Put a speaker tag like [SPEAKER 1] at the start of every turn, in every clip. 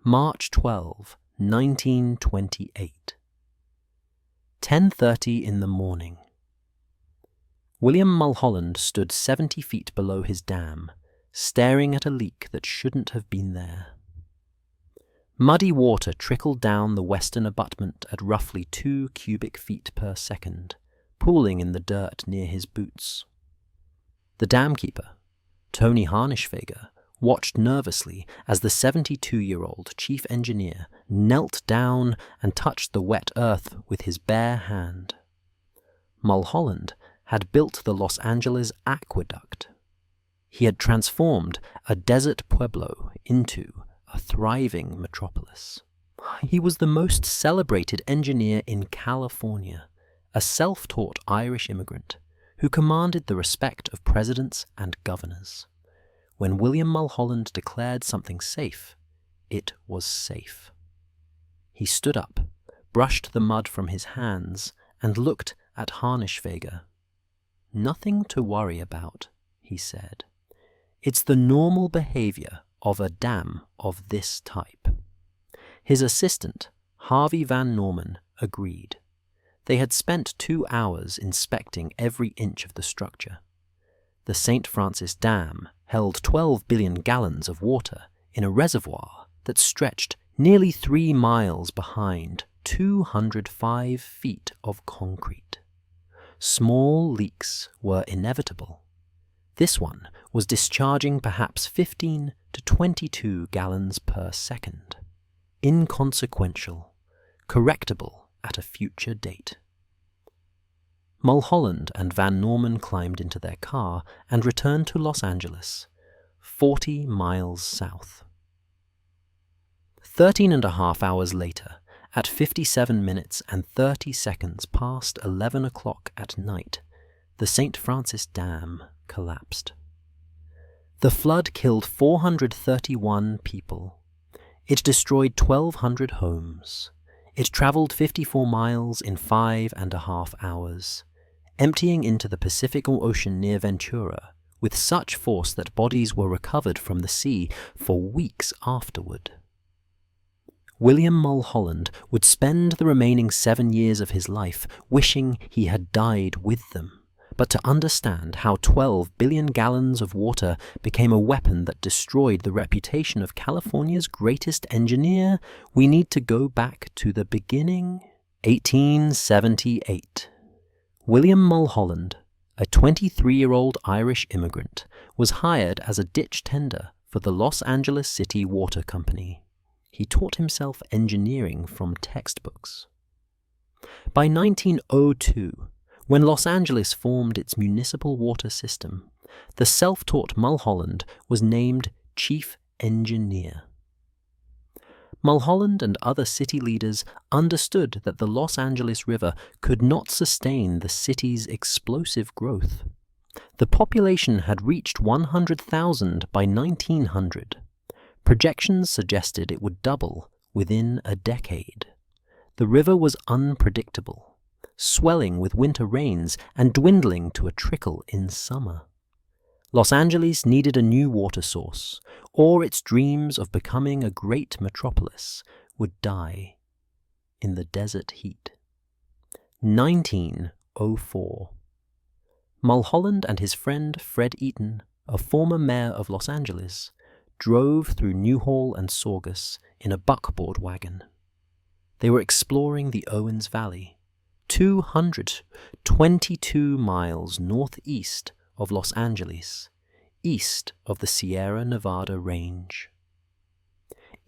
[SPEAKER 1] March 12, 1928. 10:30 in the morning. William Mulholland stood 70 feet below his dam, staring at a leak that shouldn't have been there. Muddy water trickled down the western abutment at roughly 2 cubic feet per second, pooling in the dirt near his boots. The damkeeper, Tony Harnischfeger, watched nervously as the 72-year-old chief engineer knelt down and touched the wet earth with his bare hand. Mulholland had built the Los Angeles Aqueduct. He had transformed a desert pueblo into a thriving metropolis. He was the most celebrated engineer in California, a self-taught Irish immigrant who commanded the respect of presidents and governors. When William Mulholland declared something safe, it was safe. He stood up, brushed the mud from his hands, and looked at Harnischfeger. "Nothing to worry about," he said. "It's the normal behavior of a dam of this type." His assistant, Harvey Van Norman, agreed. They had spent 2 hours inspecting every inch of the structure. The St. Francis Dam held 12 billion gallons of water in a reservoir that stretched nearly 3 miles behind 205 feet of concrete. Small leaks were inevitable. This one was discharging perhaps 15 to 22 gallons per second. Inconsequential, correctable at a future date. Mulholland and Van Norman climbed into their car and returned to Los Angeles, 40 miles south. 13.5 hours later, at 57 minutes and 30 seconds past 11 o'clock at night, the St. Francis Dam collapsed. The flood killed 431 people. It destroyed 1,200 homes. It traveled 54 miles in 5.5 hours, emptying into the Pacific Ocean near Ventura with such force that bodies were recovered from the sea for weeks afterward. William Mulholland would spend the remaining 7 years of his life wishing he had died with them. But to understand how 12 billion gallons of water became a weapon that destroyed the reputation of California's greatest engineer, we need to go back to the beginning. 1878. William Mulholland, a 23-year-old Irish immigrant, was hired as a ditch tender for the Los Angeles City Water Company. He taught himself engineering from textbooks. By 1902, when Los Angeles formed its municipal water system, the self-taught Mulholland was named chief engineer. Mulholland and other city leaders understood that the Los Angeles River could not sustain the city's explosive growth. The population had reached 100,000 by 1900. Projections suggested it would double within a decade. The river was unpredictable, swelling with winter rains and dwindling to a trickle in summer. Los Angeles needed a new water source, or its dreams of becoming a great metropolis would die in the desert heat. 1904. Mulholland and his friend Fred Eaton, a former mayor of Los Angeles, drove through Newhall and Saugus in a buckboard wagon. They were exploring the Owens Valley, 222 miles northeast of Los Angeles, east of the Sierra Nevada range.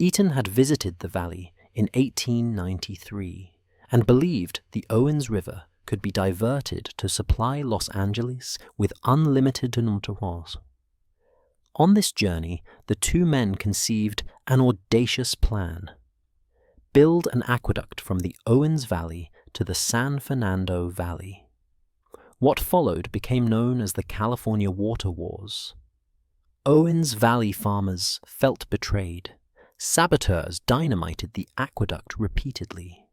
[SPEAKER 1] Eaton had visited the valley in 1893 and believed the Owens River could be diverted to supply Los Angeles with unlimited nourishment. On this journey, the two men conceived an audacious plan: build an aqueduct from the Owens Valley to the San Fernando Valley. What followed became known as the California Water Wars. Owens Valley farmers felt betrayed. Saboteurs dynamited the aqueduct repeatedly.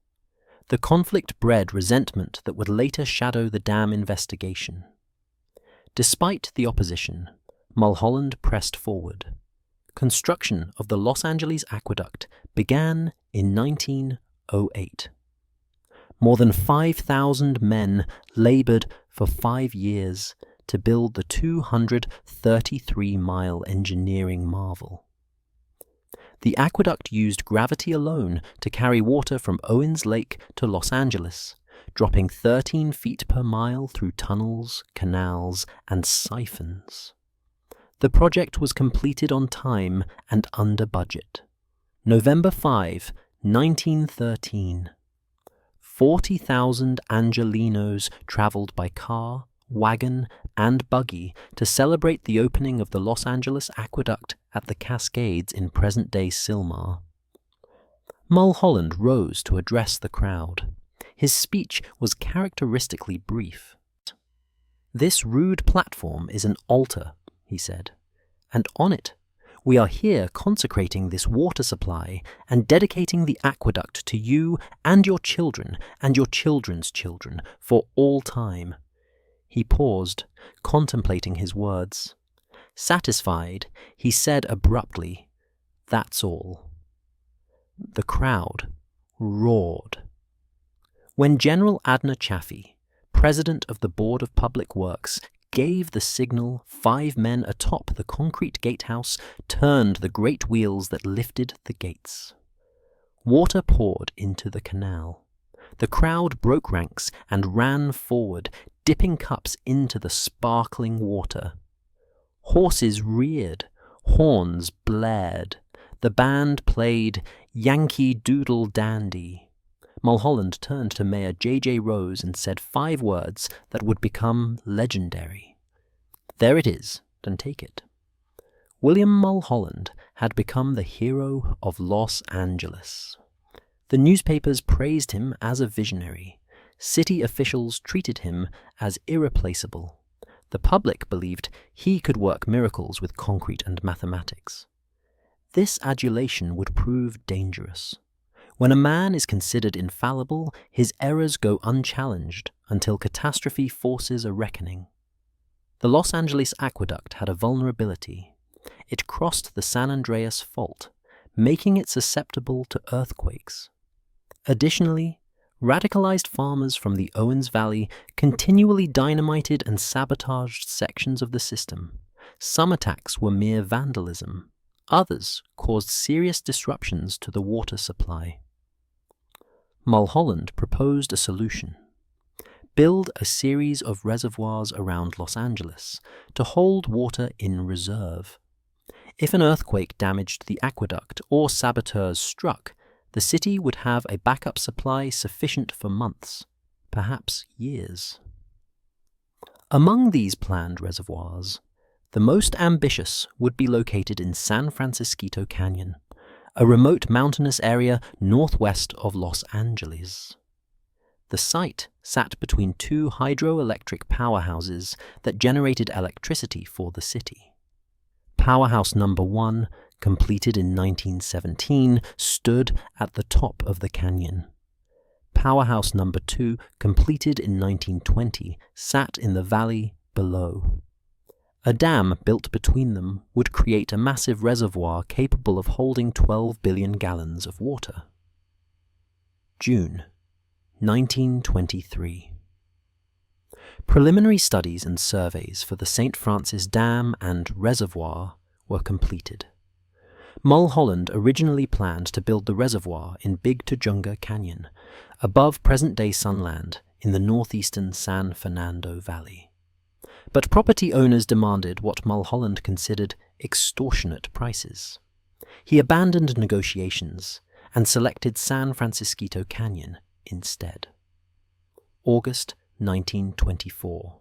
[SPEAKER 1] The conflict bred resentment that would later shadow the dam investigation. Despite the opposition, Mulholland pressed forward. Construction of the Los Angeles Aqueduct began in 1908. More than 5,000 men labored for 5 years to build the 233-mile engineering marvel. The aqueduct used gravity alone to carry water from Owens Lake to Los Angeles, dropping 13 feet per mile through tunnels, canals, and siphons. The project was completed on time and under budget. November 5, 1913. 40,000 Angelenos traveled by car, wagon, and buggy to celebrate the opening of the Los Angeles Aqueduct at the Cascades in present-day Sylmar. Mulholland rose to address the crowd. His speech was characteristically brief. "This rude platform is an altar," he said, "and on it we are here consecrating this water supply and dedicating the aqueduct to you and your children and your children's children for all time." He paused, contemplating his words. Satisfied, he said abruptly, "That's all." The crowd roared. When General Adna Chaffee, president of the Board of Public Works, gave the signal, 5 men atop the concrete gatehouse turned the great wheels that lifted the gates. Water poured into the canal. The crowd broke ranks and ran forward, dipping cups into the sparkling water. Horses reared, horns blared. The band played Yankee Doodle Dandy. Mulholland turned to Mayor J.J. Rose and said 5 words that would become legendary. "There it is, and take it." William Mulholland had become the hero of Los Angeles. The newspapers praised him as a visionary. City officials treated him as irreplaceable. The public believed he could work miracles with concrete and mathematics. This adulation would prove dangerous. When a man is considered infallible, his errors go unchallenged until catastrophe forces a reckoning. The Los Angeles Aqueduct had a vulnerability. It crossed the San Andreas Fault, making it susceptible to earthquakes. Additionally, radicalized farmers from the Owens Valley continually dynamited and sabotaged sections of the system. Some attacks were mere vandalism. Others caused serious disruptions to the water supply. Mulholland proposed a solution. Build a series of reservoirs around Los Angeles to hold water in reserve. If an earthquake damaged the aqueduct or saboteurs struck, the city would have a backup supply sufficient for months, perhaps years. Among these planned reservoirs, the most ambitious would be located in San Francisquito Canyon, a remote mountainous area northwest of Los Angeles. The site sat between 2 hydroelectric powerhouses that generated electricity for the city. Powerhouse number 1, completed in 1917, stood at the top of the canyon. Powerhouse number 2, completed in 1920, sat in the valley below. A dam built between them would create a massive reservoir capable of holding 12 billion gallons of water. June 1923. Preliminary studies and surveys for the St. Francis Dam and reservoir were completed. Mulholland originally planned to build the reservoir in Big Tujunga Canyon, above present-day Sunland in the northeastern San Fernando Valley. But property owners demanded what Mulholland considered extortionate prices. He abandoned negotiations and selected San Francisquito Canyon instead. August 1924.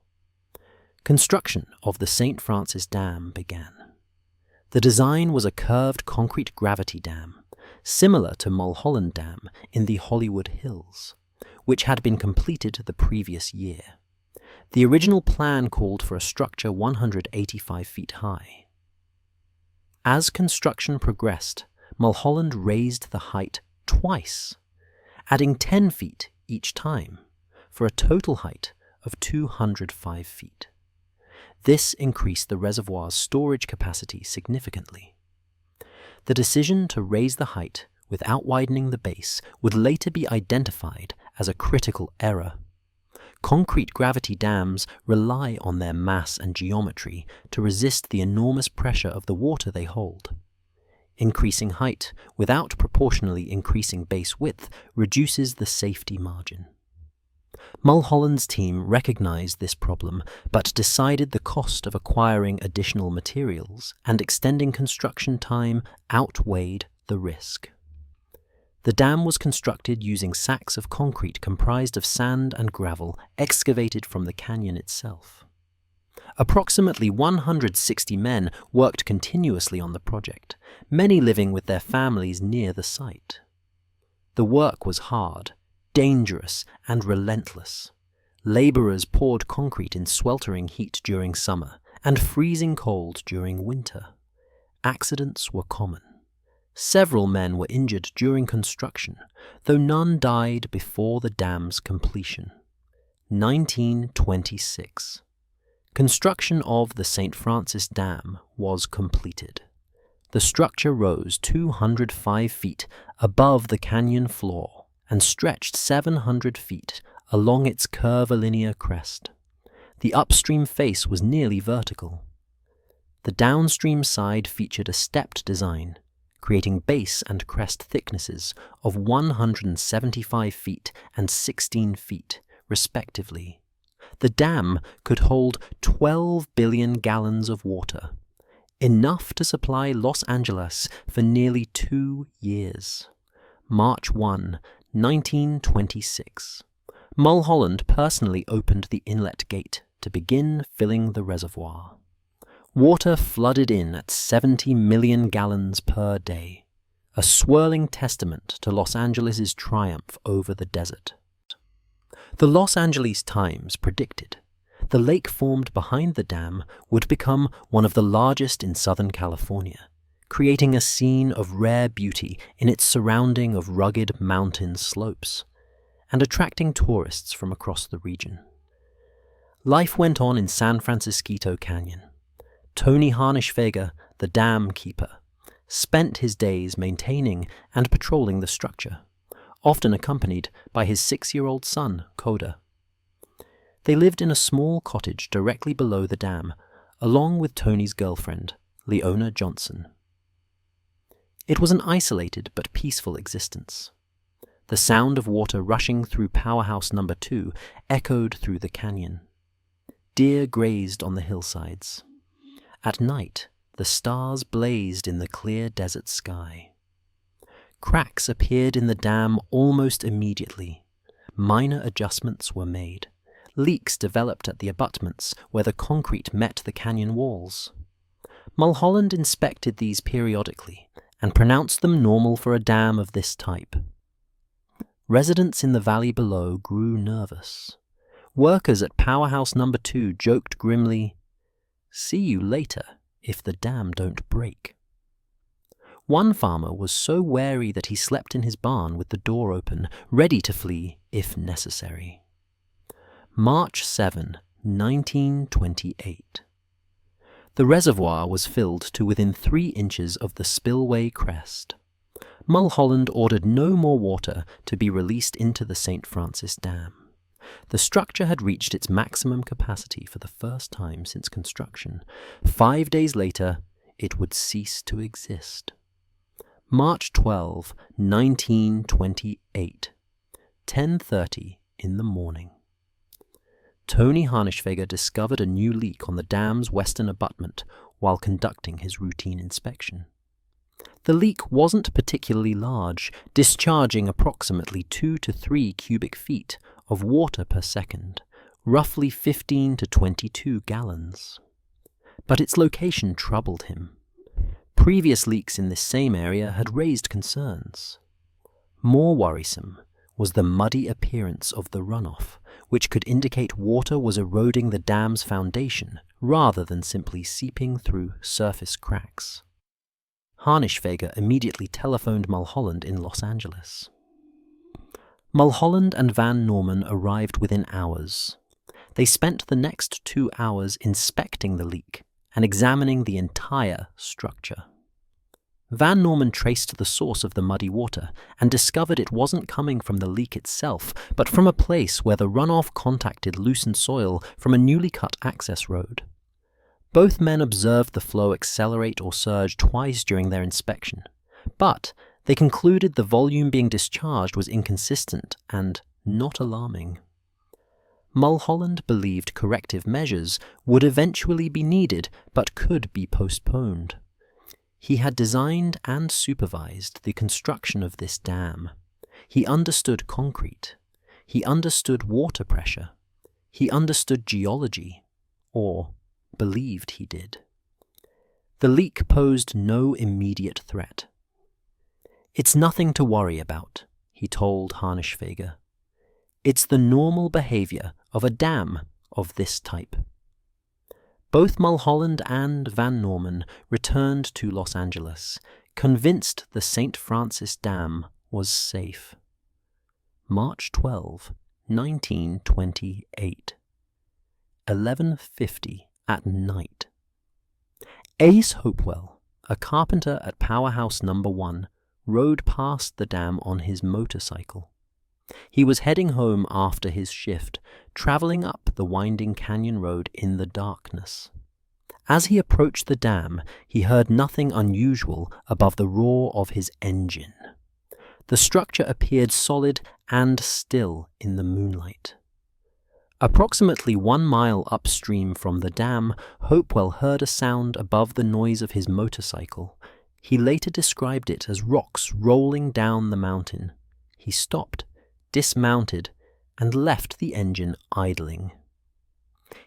[SPEAKER 1] Construction of the St. Francis Dam began. The design was a curved concrete gravity dam, similar to Mulholland Dam in the Hollywood Hills, which had been completed the previous year. The original plan called for a structure 185 feet high. As construction progressed, Mulholland raised the height twice, adding 10 feet each time, for a total height of 205 feet. This increased the reservoir's storage capacity significantly. The decision to raise the height without widening the base would later be identified as a critical error. Concrete gravity dams rely on their mass and geometry to resist the enormous pressure of the water they hold. Increasing height without proportionally increasing base width reduces the safety margin. Mulholland's team recognized this problem, but decided the cost of acquiring additional materials and extending construction time outweighed the risk. The dam was constructed using sacks of concrete comprised of sand and gravel excavated from the canyon itself. Approximately 160 men worked continuously on the project, many living with their families near the site. The work was hard, dangerous, and relentless. Laborers poured concrete in sweltering heat during summer and freezing cold during winter. Accidents were common. Several men were injured during construction, though none died before the dam's completion. 1926. Construction of the St. Francis Dam was completed. The structure rose 205 feet above the canyon floor and stretched 700 feet along its curvilinear crest. The upstream face was nearly vertical. The downstream side featured a stepped design, creating base and crest thicknesses of 175 feet and 16 feet, respectively. The dam could hold 12 billion gallons of water, enough to supply Los Angeles for nearly 2 years. March 1, 1926. Mulholland personally opened the inlet gate to begin filling the reservoir. Water flooded in at 70 million gallons per day, a swirling testament to Los Angeles' triumph over the desert. The Los Angeles Times predicted the lake formed behind the dam would become one of the largest in Southern California, creating a scene of rare beauty in its surrounding of rugged mountain slopes, and attracting tourists from across the region. Life went on in San Francisquito Canyon. Tony Harnisch-Feger, the dam keeper, spent his days maintaining and patrolling the structure, often accompanied by his 6-year-old son, Coda. They lived in a small cottage directly below the dam, along with Tony's girlfriend, Leona Johnson. It was an isolated but peaceful existence. The sound of water rushing through Powerhouse No. 2 echoed through the canyon. Deer grazed on the hillsides. At night, the stars blazed in the clear desert sky. Cracks appeared in the dam almost immediately. Minor adjustments were made. Leaks developed at the abutments where the concrete met the canyon walls. Mulholland inspected these periodically and pronounced them normal for a dam of this type. Residents in the valley below grew nervous. Workers at Powerhouse No. 2 joked grimly, "See you later if the dam don't break." One farmer was so wary that he slept in his barn with the door open, ready to flee if necessary. March 7, 1928. The reservoir was filled to within 3 inches of the spillway crest. Mulholland ordered no more water to be released into the St. Francis Dam. The structure had reached its maximum capacity for the first time since construction. 5 days later, it would cease to exist. March 12, 1928, 10:30 in the morning. Tony Harnisch-Feger discovered a new leak on the dam's western abutment while conducting his routine inspection. The leak wasn't particularly large, discharging approximately 2 to 3 cubic feet of water per second, roughly 15 to 22 gallons. But its location troubled him. Previous leaks in this same area had raised concerns. More worrisome was the muddy appearance of the runoff, which could indicate water was eroding the dam's foundation rather than simply seeping through surface cracks. Harnisch-Feger immediately telephoned Mulholland in Los Angeles. Mulholland and Van Norman arrived within hours. They spent the next 2 hours inspecting the leak and examining the entire structure. Van Norman traced the source of the muddy water and discovered it wasn't coming from the leak itself, but from a place where the runoff contacted loosened soil from a newly cut access road. Both men observed the flow accelerate or surge twice during their inspection, but they concluded the volume being discharged was inconsistent and not alarming. Mulholland believed corrective measures would eventually be needed but could be postponed. He had designed and supervised the construction of this dam. He understood concrete. He understood water pressure. He understood geology, or believed he did. The leak posed no immediate threat. "It's nothing to worry about," he told Harnischfeger. "It's the normal behavior of a dam of this type." Both Mulholland and Van Norman returned to Los Angeles, convinced the St. Francis Dam was safe. March 12, 1928. 11:50 at night. Ace Hopewell, a carpenter at Powerhouse No. 1, rode past the dam on his motorcycle. He was heading home after his shift, traveling up the winding canyon road in the darkness. As he approached the dam, he heard nothing unusual above the roar of his engine. The structure appeared solid and still in the moonlight. Approximately 1 mile upstream from the dam, Hopewell heard a sound above the noise of his motorcycle. He later described it as rocks rolling down the mountain. He stopped, dismounted, and left the engine idling.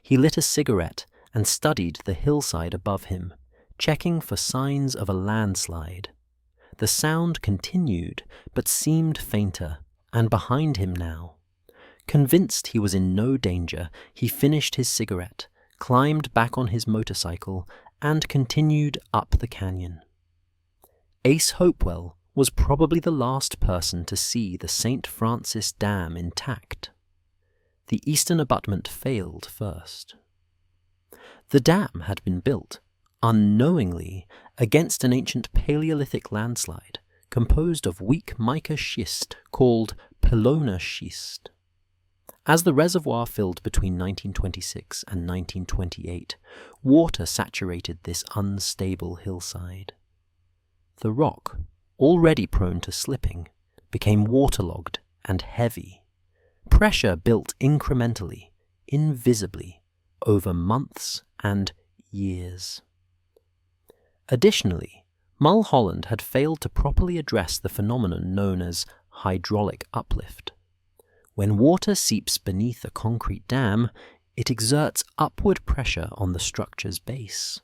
[SPEAKER 1] He lit a cigarette and studied the hillside above him, checking for signs of a landslide. The sound continued, but seemed fainter, and behind him now. Convinced he was in no danger, he finished his cigarette, climbed back on his motorcycle, and continued up the canyon. Ace Hopewell was probably the last person to see the St. Francis Dam intact. The eastern abutment failed first. The dam had been built, unknowingly, against an ancient Paleolithic landslide composed of weak mica schist called Pelona schist. As the reservoir filled between 1926 and 1928, water saturated this unstable hillside. The rock, already prone to slipping, became waterlogged and heavy. Pressure built incrementally, invisibly, over months and years. Additionally, Mulholland had failed to properly address the phenomenon known as hydraulic uplift. When water seeps beneath a concrete dam, it exerts upward pressure on the structure's base.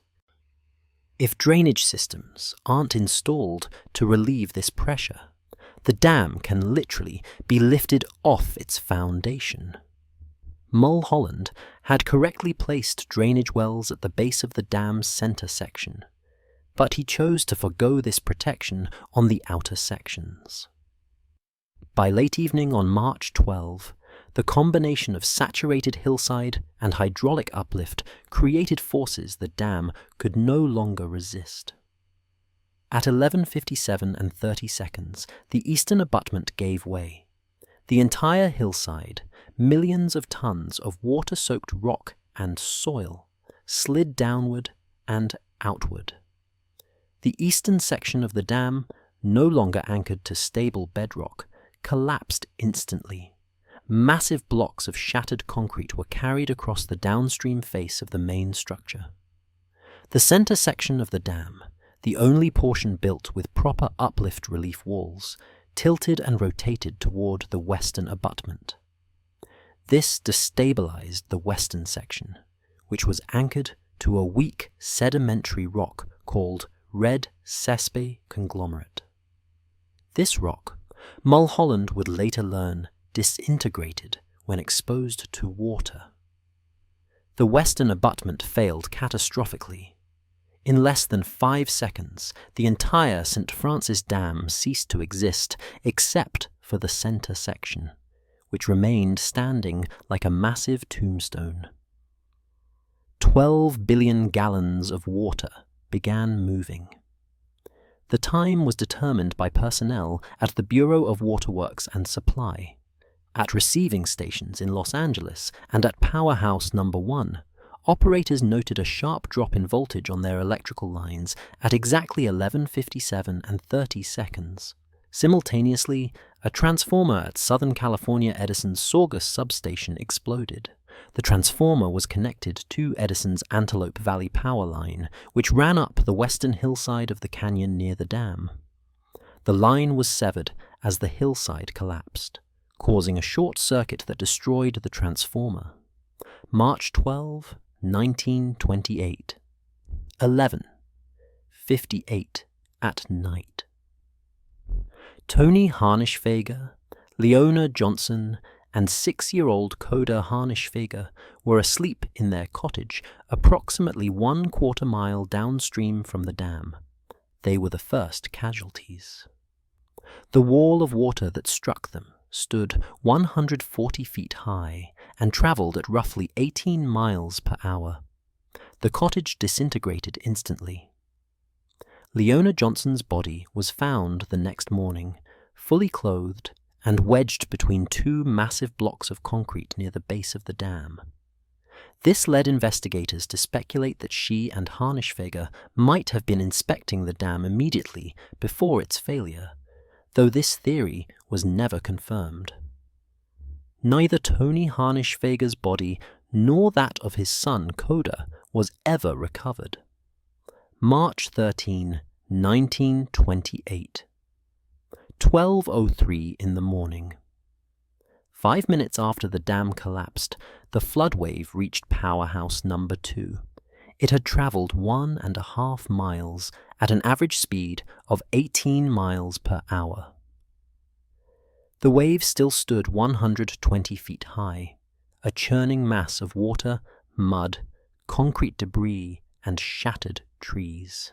[SPEAKER 1] If drainage systems aren't installed to relieve this pressure, the dam can literally be lifted off its foundation. Mulholland had correctly placed drainage wells at the base of the dam's center section, but he chose to forgo this protection on the outer sections. By late evening on March 12, the combination of saturated hillside and hydraulic uplift created forces the dam could no longer resist. At 11:57 and 30 seconds, the eastern abutment gave way. The entire hillside, millions of tons of water-soaked rock and soil, slid downward and outward. The eastern section of the dam, no longer anchored to stable bedrock, collapsed instantly. Massive blocks of shattered concrete were carried across the downstream face of the main structure. The center section of the dam, the only portion built with proper uplift relief walls, tilted and rotated toward the western abutment. This destabilized the western section, which was anchored to a weak sedimentary rock called red sespe conglomerate. This rock, Mulholland would later learn, disintegrated when exposed to water. The western abutment failed catastrophically. In less than 5 seconds, the entire St. Francis Dam ceased to exist except for the center section, which remained standing like a massive tombstone. 12 billion gallons of water began moving. The time was determined by personnel at the Bureau of Waterworks and Supply. At receiving stations in Los Angeles and at Powerhouse Number 1, operators noted a sharp drop in voltage on their electrical lines at exactly 11:57 and 30 seconds. Simultaneously, a transformer at Southern California Edison's Saugus substation exploded. The transformer was connected to Edison's Antelope Valley power line, which ran up the western hillside of the canyon near the dam. The line was severed as the hillside collapsed, causing a short circuit that destroyed the transformer. March 12, 1928. 11:58 at night. Tony Harnischfeger, Leona Johnson, and 6-year-old Coda Harnischfeger were asleep in their cottage approximately 1/4 mile downstream from the dam. They were the first casualties. The wall of water that struck them stood 140 feet high and traveled at roughly 18 miles per hour. The cottage disintegrated instantly. Leona Johnson's body was found the next morning, fully clothed and wedged between 2 massive blocks of concrete near the base of the dam. This led investigators to speculate that she and Harnischfeger might have been inspecting the dam immediately before its failure, though this theory was never confirmed. Neither Tony Harnischfeger's body nor that of his son Coda was ever recovered. March 13, 1928. 12:03 in the morning. 5 minutes after the dam collapsed, the flood wave reached Powerhouse Number 2. It had traveled 1.5 miles at an average speed of 18 miles per hour. The wave still stood 120 feet high, a churning mass of water, mud, concrete debris, and shattered trees.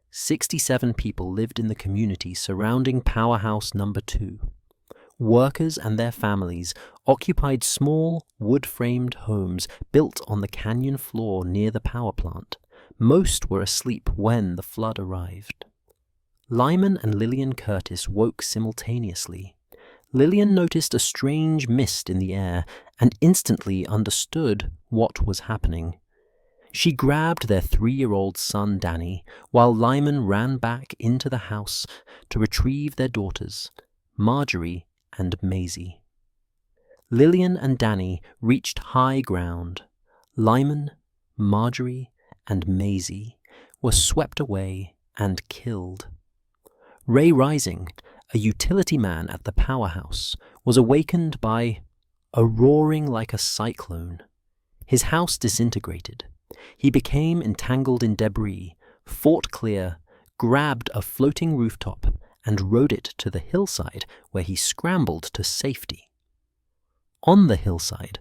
[SPEAKER 1] 67 people lived in the community surrounding Powerhouse Number 2. Workers and their families occupied small, wood-framed homes built on the canyon floor near the power plant. Most were asleep when the flood arrived. Lyman and Lillian Curtis woke simultaneously. Lillian noticed a strange mist in the air and instantly understood what was happening. She grabbed their 3-year-old son Danny, while Lyman ran back into the house to retrieve their daughters, Marjorie and Maisie. Lillian and Danny reached high ground. Lyman, Marjorie, and Maisie were swept away and killed. Ray Rising, a utility man at the powerhouse, was awakened by a roaring like a cyclone. His house disintegrated. He became entangled in debris, fought clear, grabbed a floating rooftop, and rode it to the hillside where he scrambled to safety. On the hillside,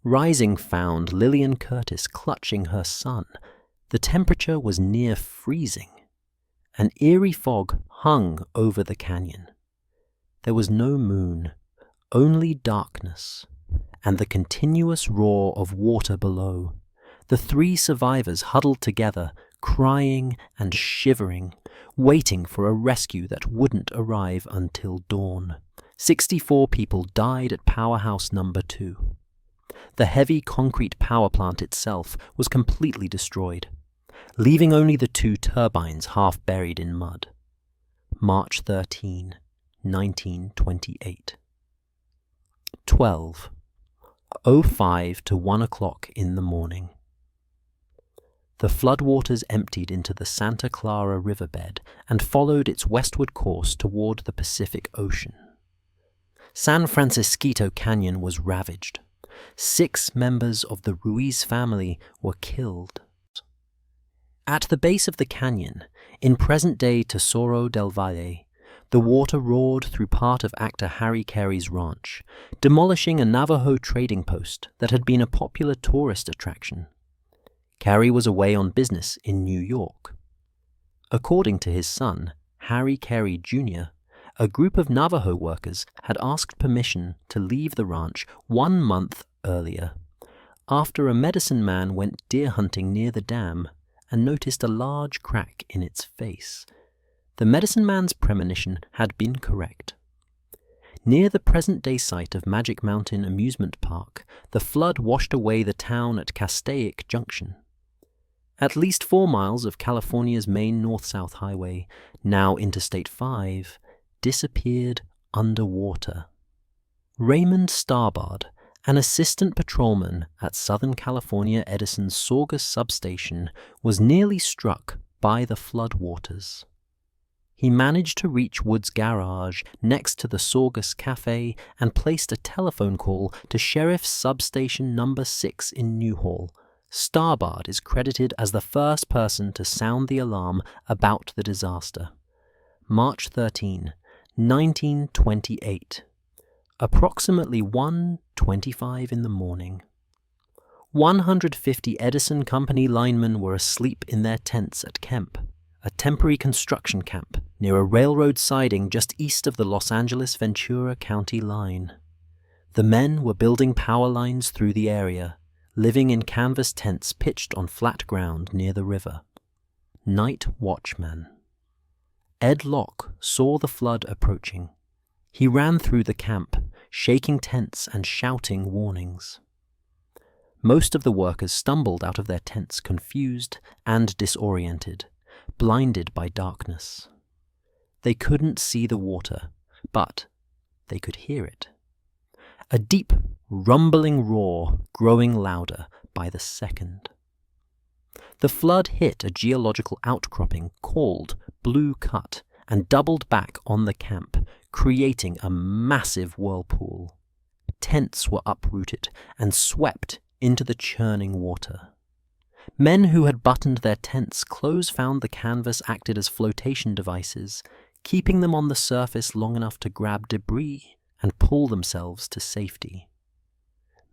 [SPEAKER 1] Rising found Lillian Curtis clutching her son. The temperature was near freezing. An eerie fog hung over the canyon. There was no moon, only darkness, and the continuous roar of water below. The 3 survivors huddled together, crying and shivering, waiting for a rescue that wouldn't arrive until dawn. 64 people died at Powerhouse Number 2. The heavy concrete power plant itself was completely destroyed, leaving only the 2 turbines half buried in mud. March 13, 1928. 12:05 to 1 o'clock in the morning. The floodwaters emptied into the Santa Clara riverbed and followed its westward course toward the Pacific Ocean. San Francisquito Canyon was ravaged. 6 members of the Ruiz family were killed. At the base of the canyon, in present-day Tesoro del Valle, the water roared through part of actor Harry Carey's ranch, demolishing a Navajo trading post that had been a popular tourist attraction. Carey was away on business in New York. According to his son, Harry Carey Jr., a group of Navajo workers had asked permission to leave the ranch 1 month earlier, after a medicine man went deer hunting near the dam and noticed a large crack in its face. The medicine man's premonition had been correct. Near the present-day site of Magic Mountain Amusement Park, the flood washed away the town at Castaic Junction. At least 4 miles of California's main north-south highway, now Interstate 5, disappeared underwater. Raymond Starbard, an assistant patrolman at Southern California Edison's Saugus substation, was nearly struck by the floodwaters. He managed to reach Wood's garage next to the Saugus Cafe and placed a telephone call to Sheriff's Substation No. 6 in Newhall. Starbard is credited as the first person to sound the alarm about the disaster. March 13, 1928. Approximately 1:25 in the morning. 150 Edison Company linemen were asleep in their tents at Kemp, a temporary construction camp near a railroad siding just east of the Los Angeles Ventura County line. The men were building power lines through the area, living in canvas tents pitched on flat ground near the river. Night watchman. Ed Locke saw the flood approaching. He ran through the camp, shaking tents and shouting warnings. Most of the workers stumbled out of their tents confused and disoriented, blinded by darkness. They couldn't see the water, but they could hear it. A deep, rumbling roar growing louder by the second. The flood hit a geological outcropping called Blue Cut and doubled back on the camp, creating a massive whirlpool. Tents were uprooted and swept into the churning water. Men who had buttoned their tents' close found the canvas acted as flotation devices, keeping them on the surface long enough to grab debris and pull themselves to safety.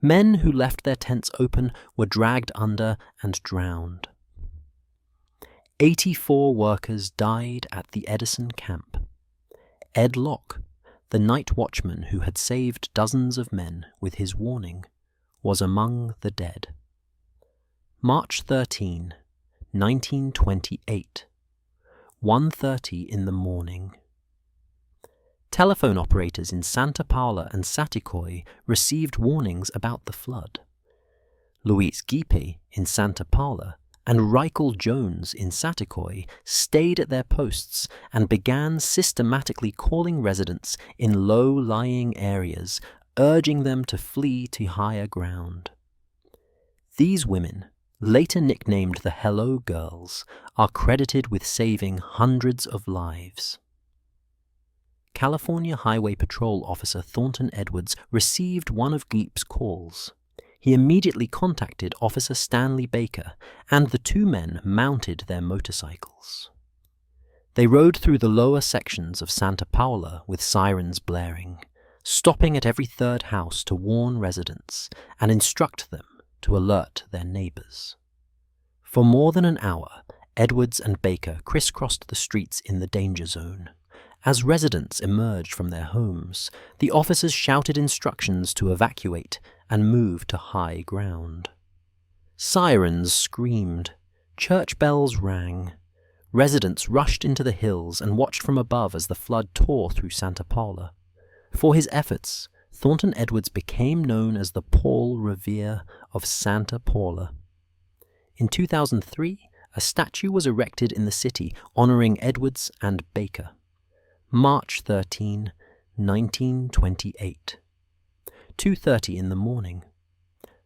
[SPEAKER 1] Men who left their tents open were dragged under and drowned. 84 workers died at the Edison camp. Ed Locke, the night watchman who had saved dozens of men with his warning, was among the dead. March 13, 1928, 1:30 in the morning. Telephone operators in Santa Paula and Saticoy received warnings about the flood. Luis Gipe in Santa Paula and Reichel Jones in Saticoy stayed at their posts and began systematically calling residents in low-lying areas, urging them to flee to higher ground. These women, later nicknamed the Hello Girls, are credited with saving hundreds of lives. California Highway Patrol Officer Thornton Edwards received one of Gipe's calls. He immediately contacted Officer Stanley Baker, and the two men mounted their motorcycles. They rode through the lower sections of Santa Paula with sirens blaring, stopping at every third house to warn residents and instruct them to alert their neighbors. For more than an hour, Edwards and Baker crisscrossed the streets in the danger zone. As residents emerged from their homes, the officers shouted instructions to evacuate and move to high ground. Sirens screamed, church bells rang. Residents rushed into the hills and watched from above as the flood tore through Santa Paula. For his efforts, Thornton Edwards became known as the Paul Revere of Santa Paula. In 2003, a statue was erected in the city honoring Edwards and Baker. March 13, 1928. 2:30 in the morning.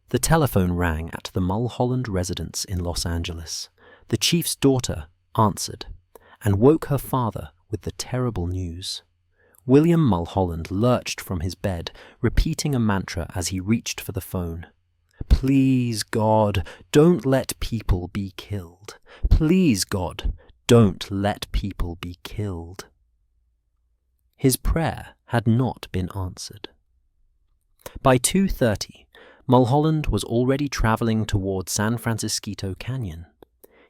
[SPEAKER 1] The telephone rang at the Mulholland residence in Los Angeles. The chief's daughter answered and woke her father with the terrible news. William Mulholland lurched from his bed, repeating a mantra as he reached for the phone. "Please, God, don't let people be killed. Please, God, don't let people be killed." His prayer had not been answered. By 2:30, Mulholland was already traveling toward San Francisquito Canyon.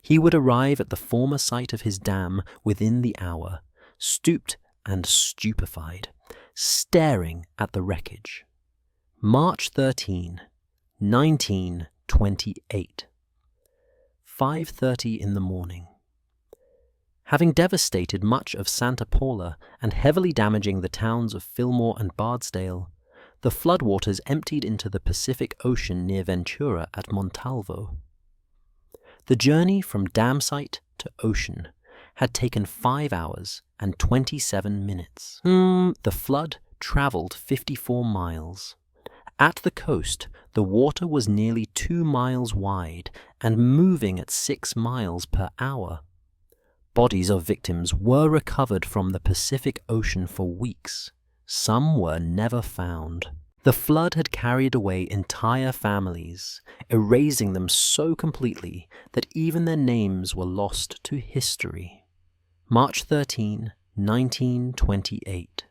[SPEAKER 1] He would arrive at the former site of his dam within the hour, stooped and stupefied, staring at the wreckage. March 13, 1928. 5:30 in the morning. having devastated much of Santa Paula and heavily damaging the towns of Fillmore and Bardsdale. The floodwaters emptied into the Pacific Ocean near Ventura at Montalvo. The journey from dam site to ocean had taken 5 hours and 27 minutes. The flood traveled 54 miles. At the coast, the water was nearly 2 miles wide and moving at 6 miles per hour. Bodies of victims were recovered from the Pacific Ocean for weeks. Some were never found. The flood had carried away entire families, erasing them so completely that even their names were lost to history. March 13, 1928.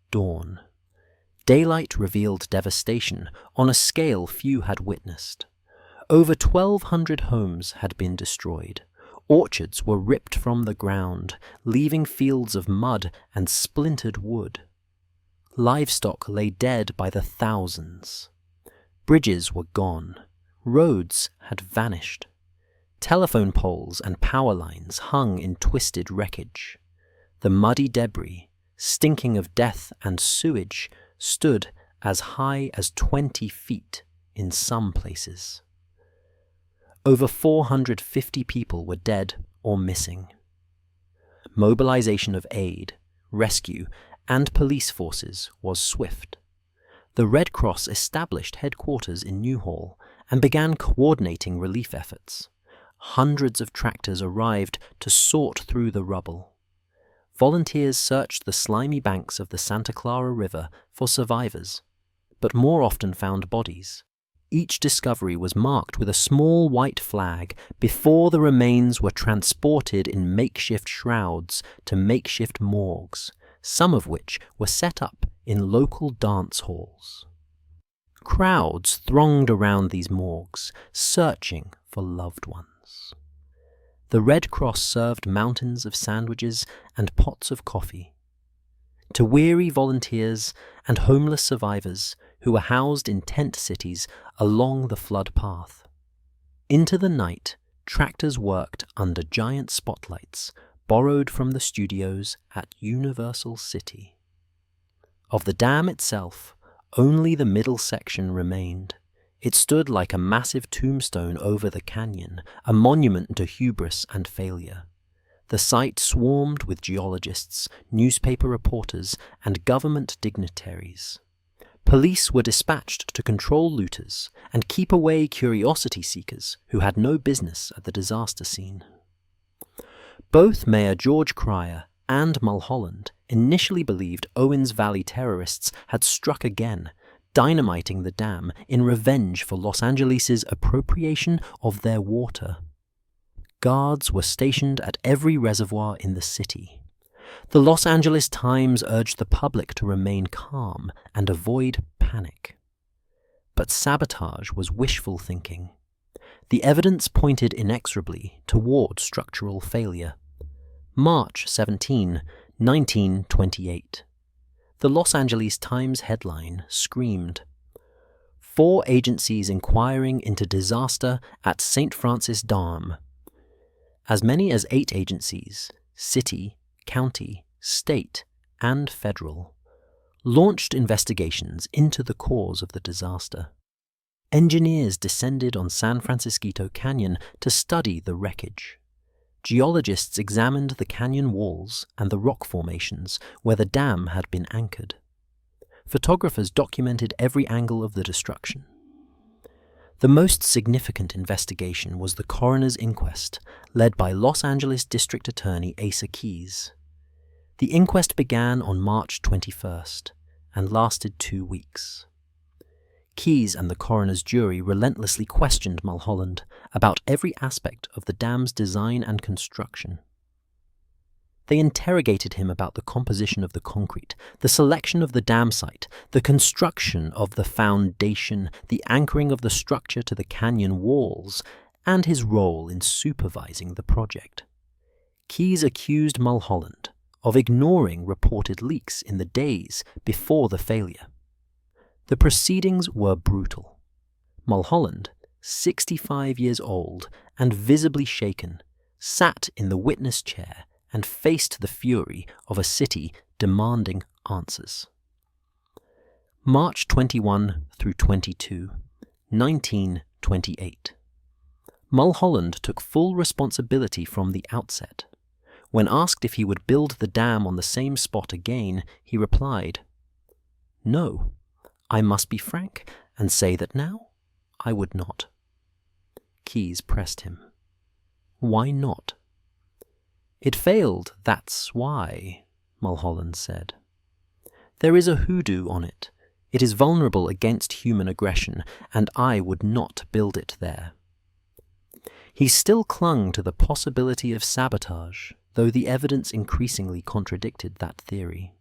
[SPEAKER 1] Dawn. Daylight revealed devastation on a scale few had witnessed. Over 1,200 homes had been destroyed. Orchards were ripped from the ground, leaving fields of mud and splintered wood. Livestock lay dead by the thousands. Bridges were gone. Roads had vanished. Telephone poles and power lines hung in twisted wreckage. The muddy debris, stinking of death and sewage, stood as high as 20 feet in some places. Over 450 people were dead or missing. Mobilization of aid, rescue, and police forces was swift. The Red Cross established headquarters in Newhall and began coordinating relief efforts. Hundreds of tractors arrived to sort through the rubble. Volunteers searched the slimy banks of the Santa Clara River for survivors, but more often found bodies. Each discovery was marked with a small white flag before the remains were transported in makeshift shrouds to makeshift morgues, some of which were set up in local dance halls. Crowds thronged around these morgues, searching for loved ones. The Red Cross served mountains of sandwiches and pots of coffee. To weary volunteers and homeless survivors who were housed in tent cities along the flood path. Into the night, tractors worked under giant spotlights borrowed from the studios at Universal City. Of the dam itself, only the middle section remained. It stood like a massive tombstone over the canyon, a monument to hubris and failure. The site swarmed with geologists, newspaper reporters, and government dignitaries. Police were dispatched to control looters and keep away curiosity seekers who had no business at the disaster scene. Both Mayor George Cryer and Mulholland initially believed Owens Valley terrorists had struck again, dynamiting the dam in revenge for Los Angeles' appropriation of their water. Guards were stationed at every reservoir in the city. The Los Angeles Times urged the public to remain calm and avoid panic. But sabotage was wishful thinking. The evidence pointed inexorably toward structural failure. March 17, 1928. The Los Angeles Times headline screamed, "4 agencies inquiring into disaster at St. Francis Dam." As many as 8 agencies, city, county, state, and federal, launched investigations into the cause of the disaster. Engineers descended on San Francisquito Canyon to study the wreckage. Geologists examined the canyon walls and the rock formations where the dam had been anchored. Photographers documented every angle of the destruction. The most significant investigation was the coroner's inquest, led by Los Angeles District Attorney Asa Keys. The inquest began on March 21st and lasted 2 weeks. Keys and the coroner's jury relentlessly questioned Mulholland about every aspect of the dam's design and construction. They interrogated him about the composition of the concrete, the selection of the dam site, the construction of the foundation, the anchoring of the structure to the canyon walls, and his role in supervising the project. Keys accused Mulholland of ignoring reported leaks in the days before the failure. The proceedings were brutal. Mulholland, 65 years old and visibly shaken, sat in the witness chair and faced the fury of a city demanding answers. March 21 through 22, 1928. Mulholland took full responsibility from the outset. When asked if he would build the dam on the same spot again, he replied, "No, I must be frank and say that now I would not." Keyes pressed him. "Why not?" "It failed, that's why," Mulholland said. "There is a hoodoo on it. It is vulnerable against human aggression, and I would not build it there." He still clung to the possibility of sabotage, though the evidence increasingly contradicted that theory.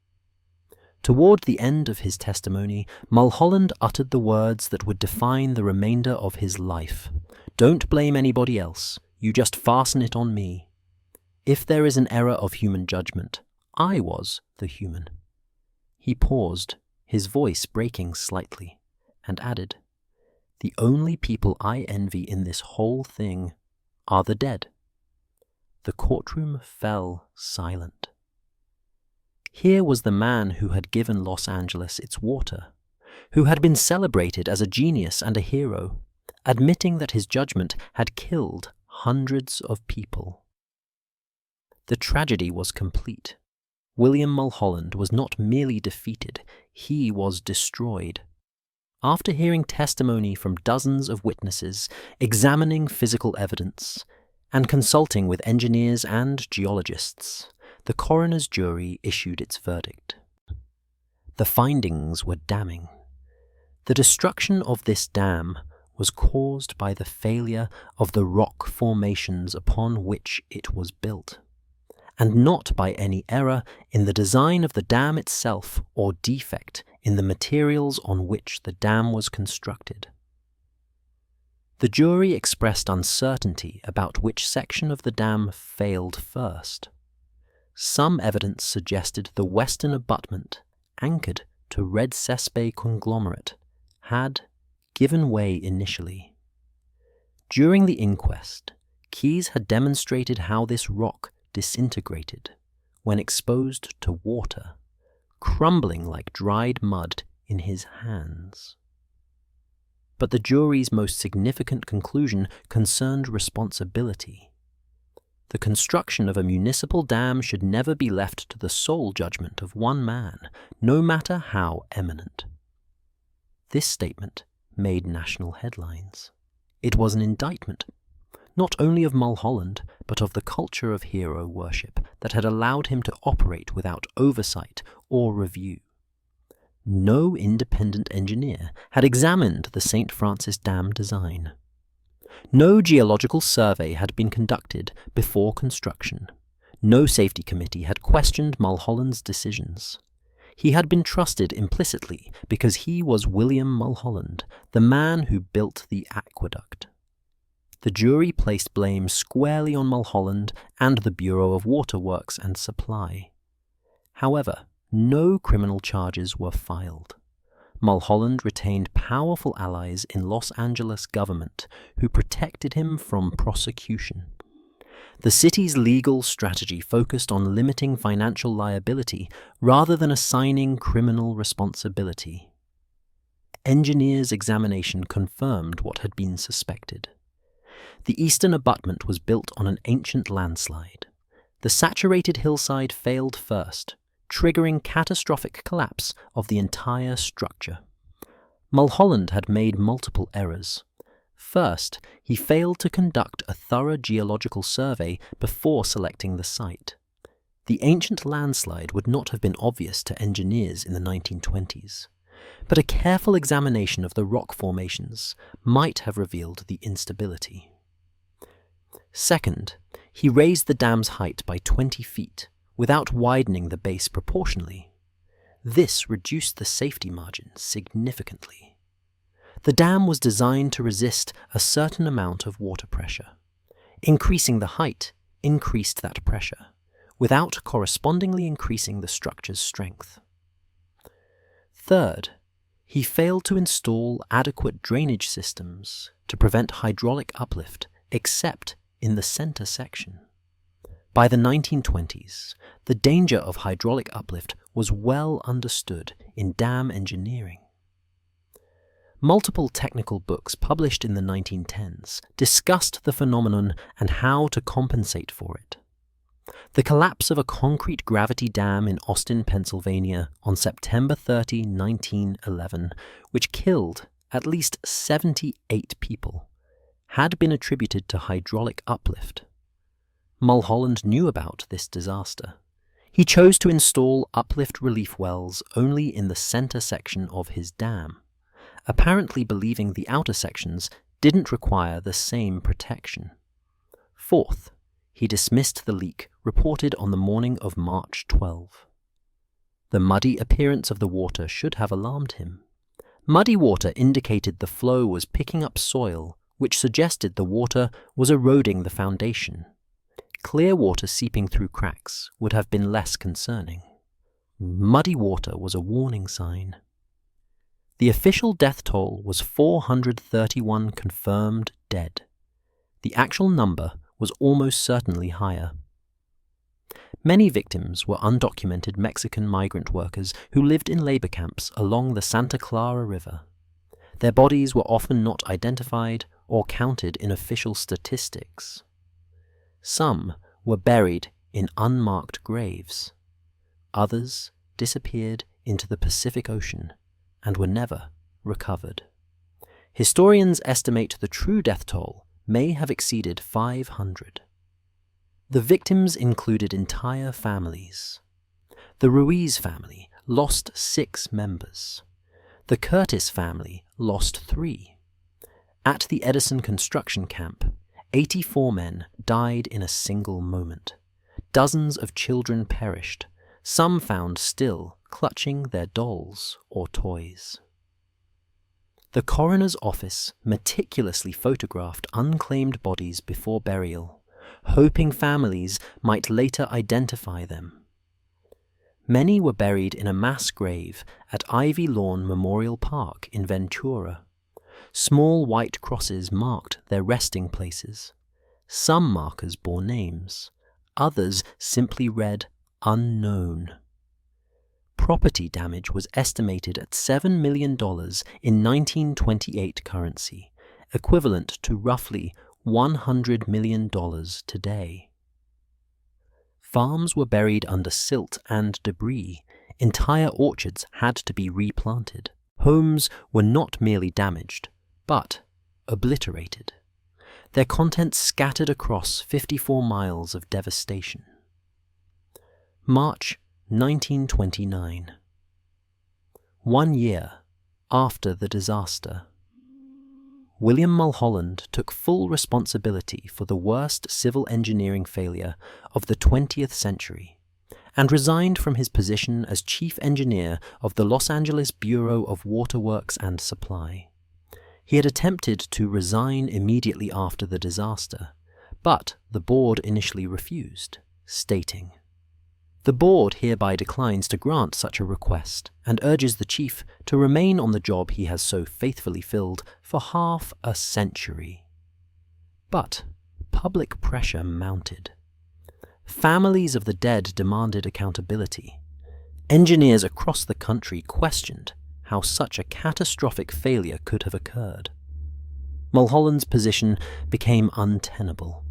[SPEAKER 1] Toward the end of his testimony, Mulholland uttered the words that would define the remainder of his life. "Don't blame anybody else. You just fasten it on me. If there is an error of human judgment, I was the human." He paused, his voice breaking slightly, and added, "The only people I envy in this whole thing are the dead." The courtroom fell silent. Here was the man who had given Los Angeles its water, who had been celebrated as a genius and a hero, admitting that his judgment had killed hundreds of people. The tragedy was complete. William Mulholland was not merely defeated, he was destroyed. After hearing testimony from dozens of witnesses, examining physical evidence, and consulting with engineers and geologists, the coroner's jury issued its verdict. The findings were damning. The destruction of this dam was caused by the failure of the rock formations upon which it was built, and not by any error in the design of the dam itself or defect in the materials on which the dam was constructed. The jury expressed uncertainty about which section of the dam failed first. Some evidence suggested the western abutment, anchored to red sespe conglomerate, had given way initially. During the inquest, Keyes had demonstrated how this rock disintegrated when exposed to water, crumbling like dried mud in his hands. But the jury's most significant conclusion concerned responsibility. The construction of a municipal dam should never be left to the sole judgment of one man, no matter how eminent. This statement made national headlines. It was an indictment, not only of Mulholland, but of the culture of hero worship that had allowed him to operate without oversight or review. No independent engineer had examined the St. Francis Dam design. No geological survey had been conducted before construction. No safety committee had questioned Mulholland's decisions. He had been trusted implicitly because he was William Mulholland, the man who built the aqueduct. The jury placed blame squarely on Mulholland and the Bureau of Waterworks and Supply. However, no criminal charges were filed. Mulholland retained powerful allies in Los Angeles government who protected him from prosecution. The city's legal strategy focused on limiting financial liability rather than assigning criminal responsibility. Engineers' examination confirmed what had been suspected. The eastern abutment was built on an ancient landslide. The saturated hillside failed first, triggering catastrophic collapse of the entire structure. Mulholland had made multiple errors. First, he failed to conduct a thorough geological survey before selecting the site. The ancient landslide would not have been obvious to engineers in the 1920s, but a careful examination of the rock formations might have revealed the instability. Second, he raised the dam's height by 20 feet, without widening the base proportionally. This reduced the safety margin significantly. The dam was designed to resist a certain amount of water pressure. Increasing the height increased that pressure, without correspondingly increasing the structure's strength. Third, he failed to install adequate drainage systems to prevent hydraulic uplift except in the center section. By the 1920s, the danger of hydraulic uplift was well understood in dam engineering. Multiple technical books published in the 1910s discussed the phenomenon and how to compensate for it. The collapse of a concrete gravity dam in Austin, Pennsylvania on September 30, 1911, which killed at least 78 people, had been attributed to hydraulic uplift. Mulholland knew about this disaster. He chose to install uplift relief wells only in the center section of his dam, apparently believing the outer sections didn't require the same protection. Fourth, he dismissed the leak reported on the morning of March 12. The muddy appearance of the water should have alarmed him. Muddy water indicated the flow was picking up soil, which suggested the water was eroding the foundation. Clear water seeping through cracks would have been less concerning. Muddy water was a warning sign. The official death toll was 431 confirmed dead. The actual number was almost certainly higher. Many victims were undocumented Mexican migrant workers who lived in labor camps along the Santa Clara River. Their bodies were often not identified or counted in official statistics. Some were buried in unmarked graves. Others disappeared into the Pacific Ocean and were never recovered. Historians estimate the true death toll may have exceeded 500. The victims included entire families. The Ruiz family lost 6 members. The Curtis family lost 3. At the Edison construction camp, 84 men died in a single moment. Dozens of children perished, some found still clutching their dolls or toys. The coroner's office meticulously photographed unclaimed bodies before burial, hoping families might later identify them. Many were buried in a mass grave at Ivy Lawn Memorial Park in Ventura. Small white crosses marked their resting places. Some markers bore names, others simply read "unknown." Property damage was estimated at $7 million in 1928 currency, equivalent to roughly $100 million today. Farms were buried under silt and debris. Entire orchards had to be replanted. Homes were not merely damaged, but obliterated. Their contents scattered across 54 miles of devastation. March 1929. 1 year after the disaster, William Mulholland took full responsibility for the worst civil engineering failure of the 20th century and resigned from his position as chief engineer of the Los Angeles Bureau of Waterworks and Supply. He had attempted to resign immediately after the disaster, but the board initially refused, stating, "The board hereby declines to grant such a request and urges the chief to remain on the job he has so faithfully filled for half a century." But public pressure mounted. Families of the dead demanded accountability. Engineers across the country questioned how such a catastrophic failure could have occurred. Mulholland's position became untenable.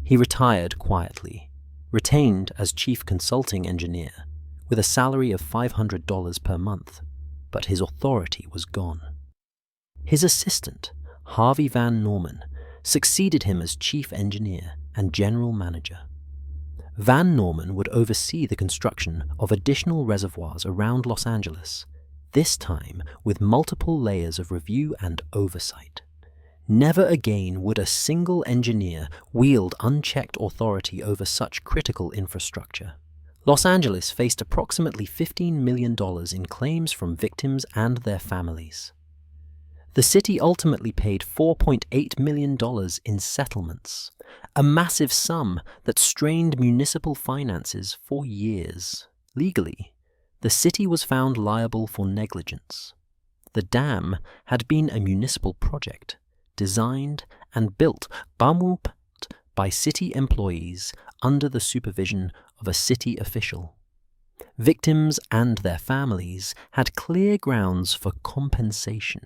[SPEAKER 1] He retired quietly, retained as chief consulting engineer, with a salary of $500 per month, but his authority was gone. His assistant, Harvey Van Norman, succeeded him as chief engineer and general manager. Van Norman would oversee the construction of additional reservoirs around Los Angeles, this time with multiple layers of review and oversight. Never again would a single engineer wield unchecked authority over such critical infrastructure. Los Angeles faced approximately $15 million in claims from victims and their families. The city ultimately paid $4.8 million in settlements, a massive sum that strained municipal finances for years. Legally, the city was found liable for negligence. The dam had been a municipal project, designed and built by city employees under the supervision of a city official. Victims and their families had clear grounds for compensation.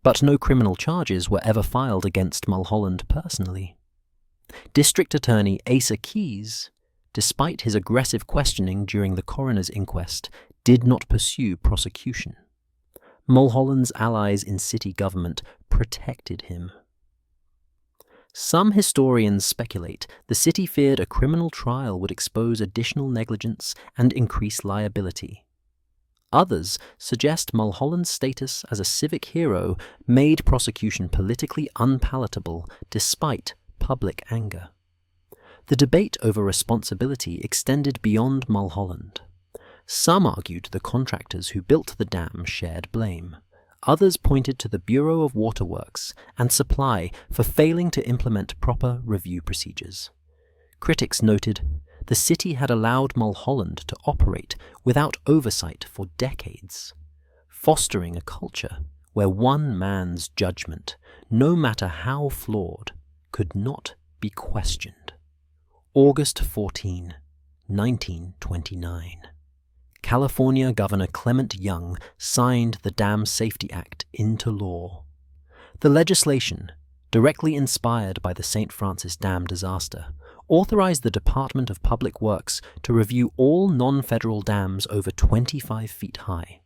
[SPEAKER 1] But no criminal charges were ever filed against Mulholland personally. District Attorney Asa Keyes, despite his aggressive questioning during the coroner's inquest, did not pursue prosecution. Mulholland's allies in city government protected him. Some historians speculate the city feared a criminal trial would expose additional negligence and increase liability. Others suggest Mulholland's status as a civic hero made prosecution politically unpalatable despite public anger. The debate over responsibility extended beyond Mulholland. Some argued the contractors who built the dam shared blame. Others pointed to the Bureau of Waterworks and Supply for failing to implement proper review procedures. Critics noted the city had allowed Mulholland to operate without oversight for decades, fostering a culture where one man's judgment, no matter how flawed, could not be questioned. August 14, 1929. California Governor Clement Young signed the Dam Safety Act into law. The legislation, directly inspired by the St. Francis Dam disaster, authorized the Department of Public Works to review all non-federal dams over 25 feet high,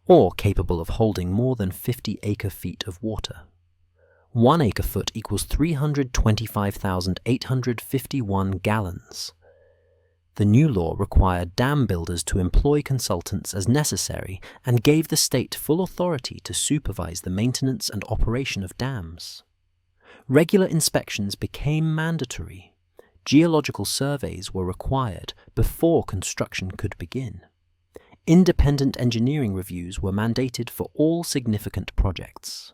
[SPEAKER 1] or capable of holding more than 50 acre-feet of water. 1 acre-foot equals 325,851 gallons. The new law required dam builders to employ consultants as necessary and gave the state full authority to supervise the maintenance and operation of dams. Regular inspections became mandatory. Geological surveys were required before construction could begin. Independent engineering reviews were mandated for all significant projects.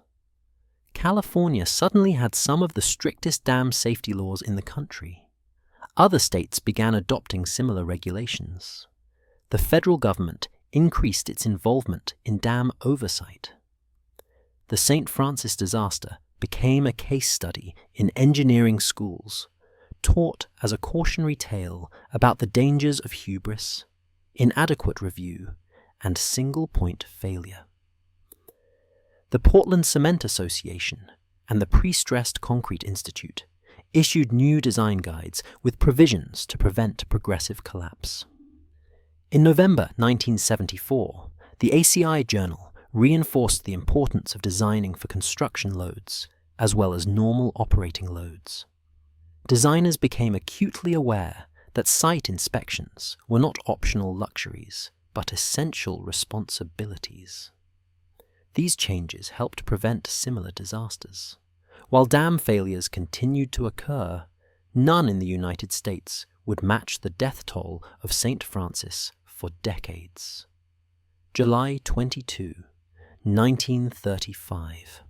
[SPEAKER 1] California suddenly had some of the strictest dam safety laws in the country. Other states began adopting similar regulations. The federal government increased its involvement in dam oversight. The St. Francis disaster became a case study in engineering schools, taught as a cautionary tale about the dangers of hubris, inadequate review, and single-point failure. The Portland Cement Association and the Pre-Stressed Concrete Institute issued new design guides with provisions to prevent progressive collapse. In November 1974, the ACI Journal reinforced the importance of designing for construction loads, as well as normal operating loads. Designers became acutely aware that site inspections were not optional luxuries, but essential responsibilities. These changes helped prevent similar disasters. While dam failures continued to occur, none in the United States would match the death toll of St. Francis for decades. July 22, 1935.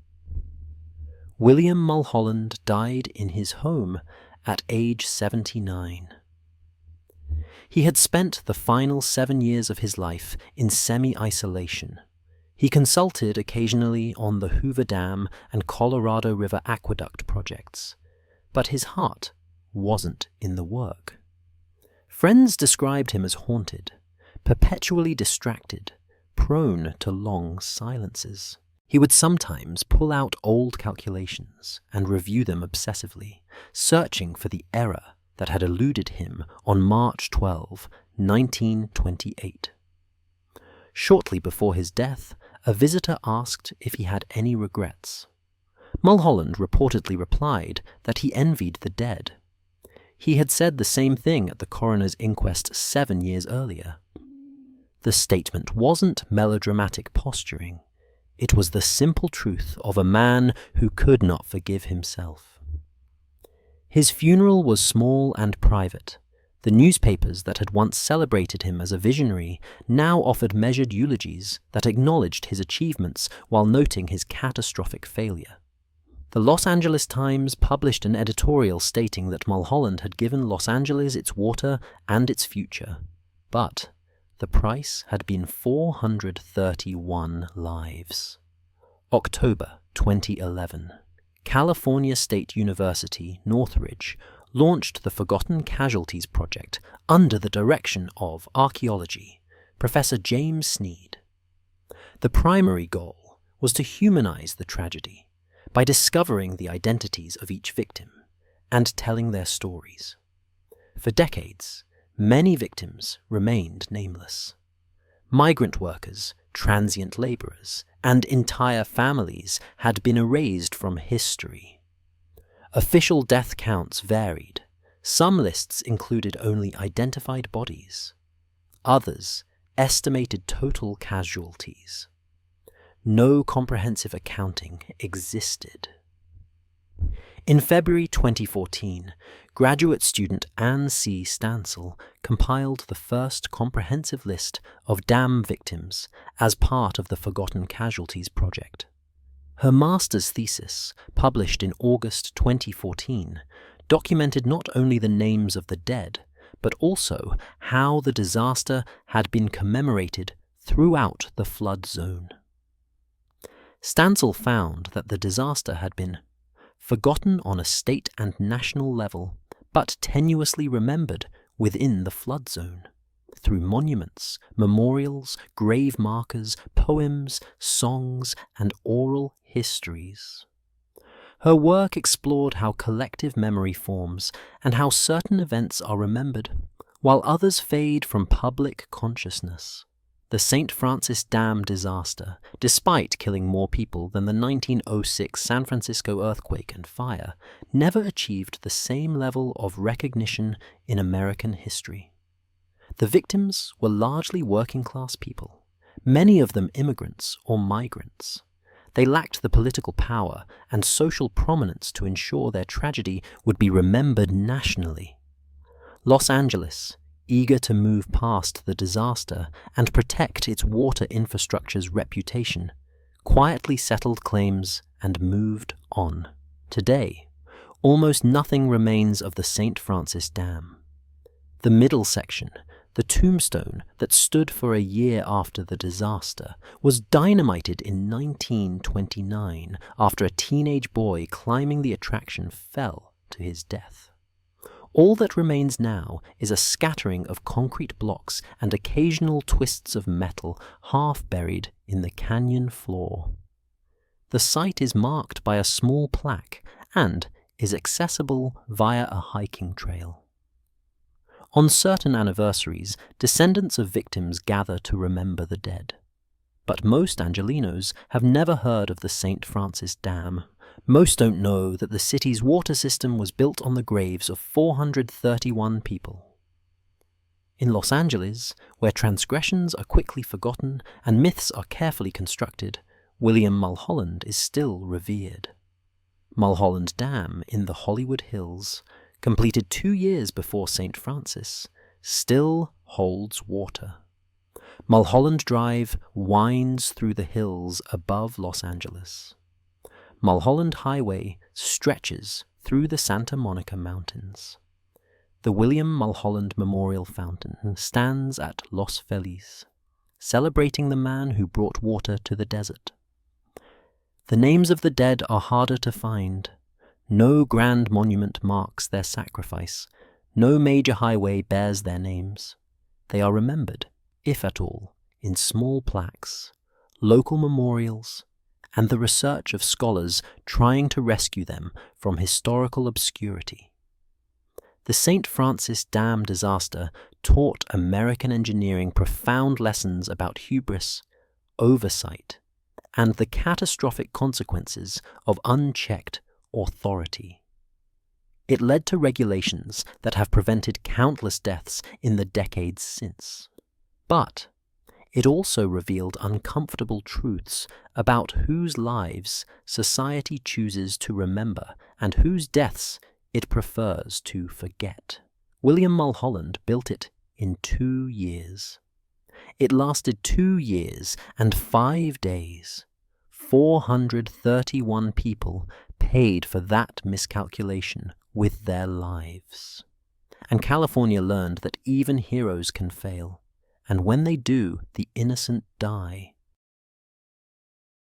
[SPEAKER 1] William Mulholland died in his home at age 79. He had spent the final 7 years of his life in semi-isolation. He consulted occasionally on the Hoover Dam and Colorado River Aqueduct projects, but his heart wasn't in the work. Friends described him as haunted, perpetually distracted, prone to long silences. He would sometimes pull out old calculations and review them obsessively, searching for the error that had eluded him on March 12, 1928. Shortly before his death, a visitor asked if he had any regrets. Mulholland reportedly replied that he envied the dead. He had said the same thing at the coroner's inquest 7 years earlier. The statement wasn't melodramatic posturing. It was the simple truth of a man who could not forgive himself. His funeral was small and private. The newspapers that had once celebrated him as a visionary now offered measured eulogies that acknowledged his achievements while noting his catastrophic failure. The Los Angeles Times published an editorial stating that Mulholland had given Los Angeles its water and its future, but the price had been 431 lives. October 2011. California State University, Northridge, launched the Forgotten Casualties Project under the direction of archaeology Professor James Sneed. The primary goal was to humanize the tragedy by discovering the identities of each victim and telling their stories. For decades, many victims remained nameless. Migrant workers, transient laborers, and entire families had been erased from history. Official death counts varied. Some lists included only identified bodies. Others estimated total casualties. No comprehensive accounting existed. In February 2014, graduate student Anne C. Stansel compiled the first comprehensive list of dam victims as part of the Forgotten Casualties Project. Her master's thesis, published in August 2014, documented not only the names of the dead, but also how the disaster had been commemorated throughout the flood zone. Stansel found that the disaster had been forgotten on a state and national level, but tenuously remembered within the flood zone, through monuments, memorials, grave markers, poems, songs, and oral histories. Her work explored how collective memory forms and how certain events are remembered, while others fade from public consciousness. The St. Francis Dam disaster, despite killing more people than the 1906 San Francisco earthquake and fire, never achieved the same level of recognition in American history. The victims were largely working-class people, many of them immigrants or migrants. They lacked the political power and social prominence to ensure their tragedy would be remembered nationally. Los Angeles, eager to move past the disaster and protect its water infrastructure's reputation, quietly settled claims and moved on. Today, almost nothing remains of the St. Francis Dam. The middle section, the tombstone that stood for a year after the disaster, was dynamited in 1929 after a teenage boy climbing the attraction fell to his death. All that remains now is a scattering of concrete blocks and occasional twists of metal half buried in the canyon floor. The site is marked by a small plaque and is accessible via a hiking trail. On certain anniversaries, descendants of victims gather to remember the dead. But most Angelenos have never heard of the St. Francis Dam. Most don't know that the city's water system was built on the graves of 431 people. In Los Angeles, where transgressions are quickly forgotten and myths are carefully constructed, William Mulholland is still revered. Mulholland Dam in the Hollywood Hills, completed 2 years before St. Francis, still holds water. Mulholland Drive winds through the hills above Los Angeles. Mulholland Highway stretches through the Santa Monica Mountains. The William Mulholland Memorial Fountain stands at Los Feliz, celebrating the man who brought water to the desert. The names of the dead are harder to find. No grand monument marks their sacrifice. No major highway bears their names. They are remembered, if at all, in small plaques, local memorials, and the research of scholars trying to rescue them from historical obscurity. The St. Francis Dam disaster taught American engineering profound lessons about hubris, oversight, and the catastrophic consequences of unchecked authority. It led to regulations that have prevented countless deaths in the decades since. But it also revealed uncomfortable truths about whose lives society chooses to remember and whose deaths it prefers to forget. William Mulholland built it in 2 years. It lasted 2 years and 5 days. 431 people paid for that miscalculation with their lives. And California learned that even heroes can fail, and when they do, the innocent die.